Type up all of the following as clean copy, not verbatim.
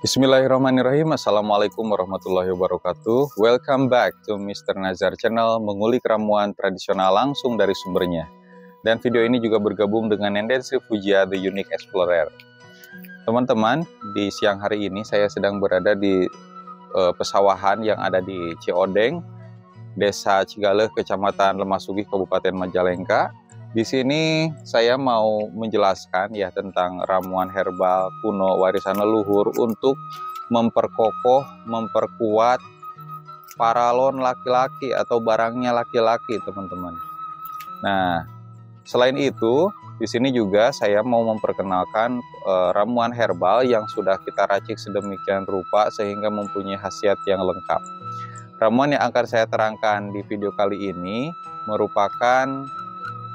Bismillahirrahmanirrahim. Assalamualaikum warahmatullahi wabarakatuh. Welcome back to Mr. Nazar Channel, mengulik ramuan tradisional langsung dari sumbernya. Dan video ini juga bergabung dengan Nendensi Fujia The Unique Explorer. Teman-teman, di siang hari ini saya sedang berada di pesawahan yang ada di Ciodeng, Desa Cigaleh, Kecamatan Lemasugi, Kabupaten Majalengka. Di sini saya mau menjelaskan ya tentang ramuan herbal kuno warisan leluhur untuk memperkokoh, memperkuat paralon laki-laki atau barangnya laki-laki, teman-teman. Nah, selain itu, di sini juga saya mau memperkenalkan ramuan herbal yang sudah kita racik sedemikian rupa sehingga mempunyai khasiat yang lengkap. Ramuan yang akan saya terangkan di video kali ini merupakan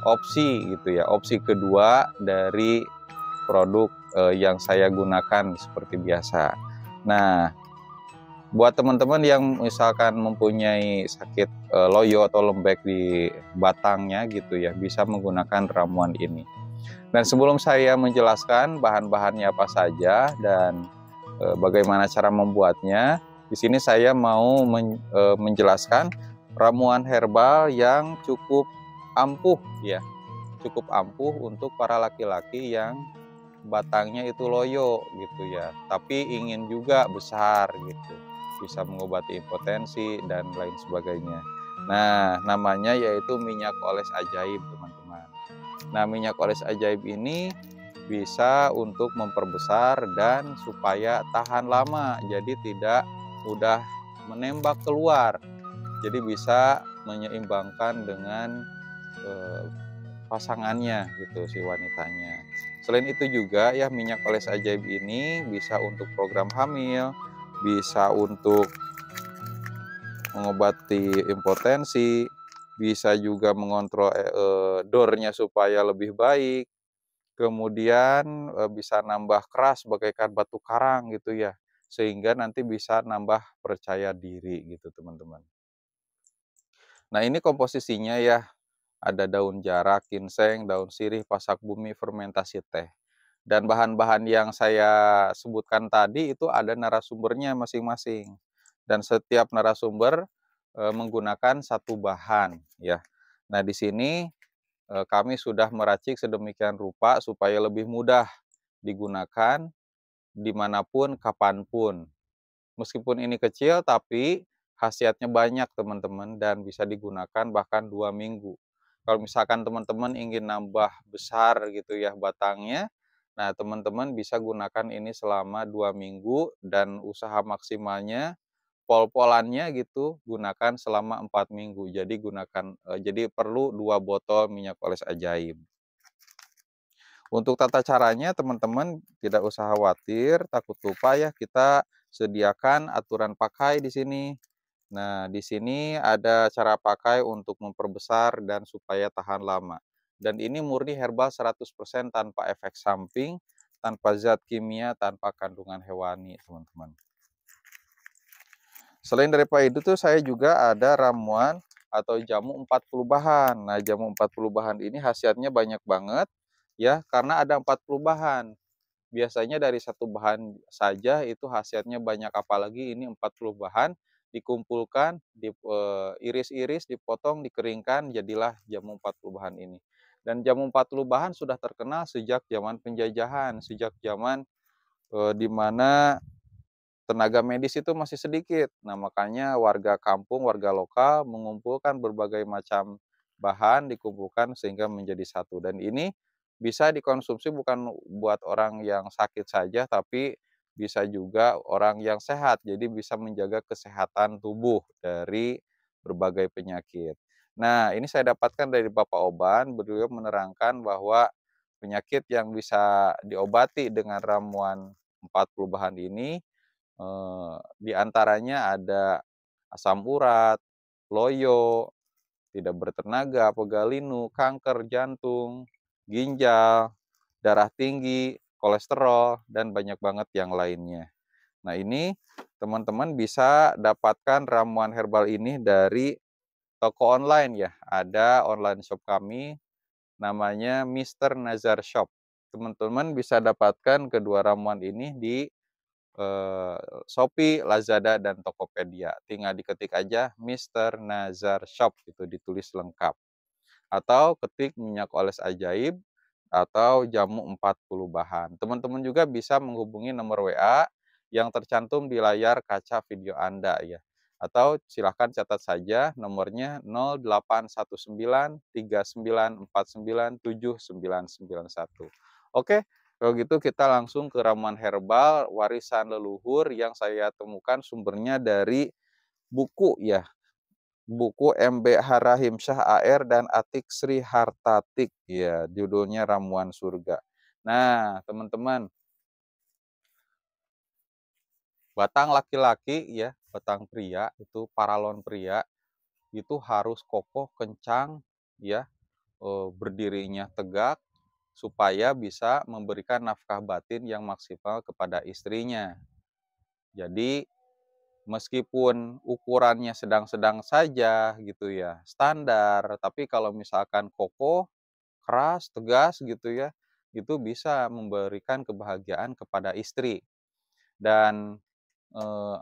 opsi gitu ya, opsi kedua dari produk yang saya gunakan seperti biasa. Nah, buat teman-teman yang misalkan mempunyai sakit loyo atau lembek di batangnya gitu ya, bisa menggunakan ramuan ini. Dan sebelum saya menjelaskan bahan-bahannya apa saja dan bagaimana cara membuatnya, di sini saya mau menjelaskan ramuan herbal yang cukup ampuh ya, cukup ampuh untuk para laki-laki yang batangnya itu loyo gitu ya, tapi ingin juga besar gitu, bisa mengobati impotensi dan lain sebagainya. Nah, namanya yaitu minyak oles ajaib, teman-teman. Nah, minyak oles ajaib ini bisa untuk memperbesar dan supaya tahan lama, jadi tidak mudah menembak keluar. Jadi bisa menyeimbangkan dengan pasangannya gitu, si wanitanya. Selain itu juga ya, minyak oles ajaib ini bisa untuk program hamil, bisa untuk mengobati impotensi, bisa juga mengontrol dornya supaya lebih baik. Kemudian bisa nambah keras bagaikan batu karang gitu ya, sehingga nanti bisa nambah percaya diri gitu, teman-teman. Nah, ini komposisinya ya, ada daun jarak, ginseng, daun sirih, pasak bumi, fermentasi teh. Dan bahan-bahan yang saya sebutkan tadi itu ada narasumbernya masing-masing. Dan setiap narasumber menggunakan satu bahan ya. Nah, di sini kami sudah meracik sedemikian rupa supaya lebih mudah digunakan dimanapun, kapanpun. Meskipun ini kecil, tapi khasiatnya banyak, teman-teman, dan bisa digunakan bahkan 2 minggu. Kalau misalkan teman-teman ingin nambah besar gitu ya batangnya, nah teman-teman bisa gunakan ini selama 2 minggu, dan usaha maksimalnya pol-polannya gitu gunakan selama 4 minggu. Jadi perlu 2 botol minyak oles ajaib. Untuk tata caranya teman-teman tidak usah khawatir, takut lupa ya, kita sediakan aturan pakai di sini. Nah, di sini ada cara pakai untuk memperbesar dan supaya tahan lama. Dan ini murni herbal 100% tanpa efek samping, tanpa zat kimia, tanpa kandungan hewani, teman-teman. Selain daripada itu tuh saya juga ada ramuan atau jamu 40 bahan. Nah, jamu 40 bahan ini khasiatnya banyak banget ya, karena ada 40 bahan. Biasanya dari satu bahan saja itu khasiatnya banyak, apalagi ini 40 bahan dikumpulkan, iris-iris, dipotong, dikeringkan, jadilah jamu 40 bahan ini. Dan jamu 40 bahan sudah terkenal sejak zaman penjajahan, sejak zaman di mana tenaga medis itu masih sedikit. Nah, makanya warga kampung, warga lokal mengumpulkan berbagai macam bahan, dikumpulkan sehingga menjadi satu. Dan ini bisa dikonsumsi bukan buat orang yang sakit saja, tapi bisa juga orang yang sehat. Jadi bisa menjaga kesehatan tubuh dari berbagai penyakit. Nah, ini saya dapatkan dari Bapak Oban. Beliau menerangkan bahwa penyakit yang bisa diobati dengan ramuan 40 bahan ini, di antaranya ada asam urat, loyo, tidak bertenaga, pegalinu, kanker jantung, ginjal, darah tinggi, kolesterol, dan banyak banget yang lainnya. Nah, ini teman-teman bisa dapatkan ramuan herbal ini dari toko online ya. Ada online shop kami, namanya Mr. Nazar Shop. Teman-teman bisa dapatkan kedua ramuan ini di Shopee, Lazada, dan Tokopedia. Tinggal diketik aja Mr. Nazar Shop, itu ditulis lengkap. Atau ketik minyak oles ajaib atau jamu 40 bahan. Teman-teman juga bisa menghubungi nomor WA yang tercantum di layar kaca video Anda ya. Atau silahkan catat saja nomornya 081939497991. Oke, kalau gitu kita langsung ke ramuan herbal warisan leluhur yang saya temukan sumbernya dari buku ya. Buku MB Harahim Syah AR dan Atik Sri Hartatik ya, judulnya Ramuan Surga. Nah, teman-teman, batang laki-laki ya, batang pria itu paralon pria itu harus kokoh, kencang ya, berdirinya tegak supaya bisa memberikan nafkah batin yang maksimal kepada istrinya. Jadi meskipun ukurannya sedang-sedang saja gitu ya, standar, tapi kalau misalkan kokoh, keras, tegas gitu ya, itu bisa memberikan kebahagiaan kepada istri. Dan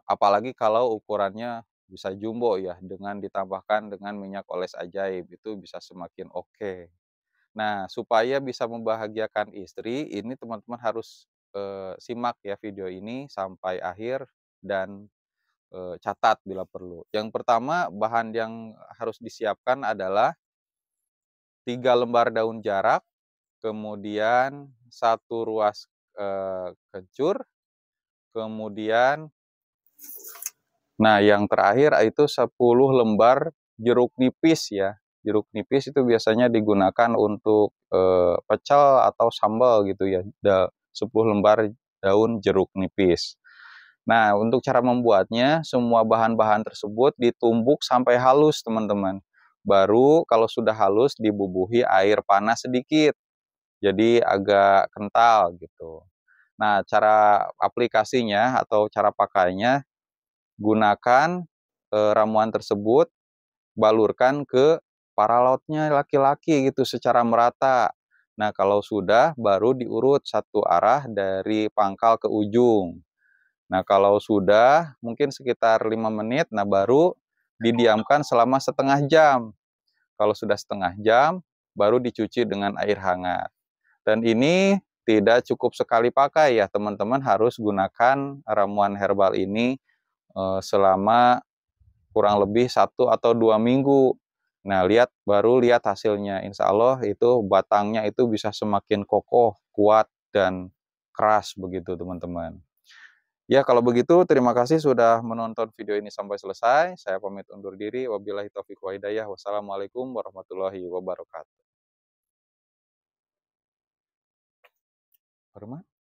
apalagi kalau ukurannya bisa jumbo ya, dengan ditambahkan dengan minyak oles ajaib, itu bisa semakin oke. Nah, supaya bisa membahagiakan istri, ini teman-teman harus simak ya video ini sampai akhir dan catat bila perlu. Yang pertama, bahan yang harus disiapkan adalah 3 lembar daun jarak, kemudian 1 ruas kencur, kemudian nah yang terakhir itu 10 lembar jeruk nipis ya. Jeruk nipis itu biasanya digunakan untuk pecel atau sambal gitu ya. 10 lembar daun jeruk nipis. Nah, untuk cara membuatnya, semua bahan-bahan tersebut ditumbuk sampai halus, teman-teman. Baru kalau sudah halus, dibubuhi air panas sedikit. Jadi agak kental gitu. Nah, cara aplikasinya atau cara pakainya, gunakan ramuan tersebut, balurkan ke paralotnya laki-laki gitu secara merata. Nah, kalau sudah, baru diurut satu arah dari pangkal ke ujung. Nah, kalau sudah mungkin sekitar 5 menit, nah baru didiamkan selama setengah jam. Kalau sudah setengah jam, baru dicuci dengan air hangat. Dan ini tidak cukup sekali pakai ya, teman-teman harus gunakan ramuan herbal ini selama kurang lebih 1 atau 2 minggu. Nah, baru lihat hasilnya. Insya Allah itu batangnya itu bisa semakin kokoh, kuat, dan keras begitu teman-teman. Ya, kalau begitu terima kasih sudah menonton video ini sampai selesai. Saya pamit undur diri. Wabillahi taufiq wa hidayah. Wassalamualaikum warahmatullahi wabarakatuh. Hormat.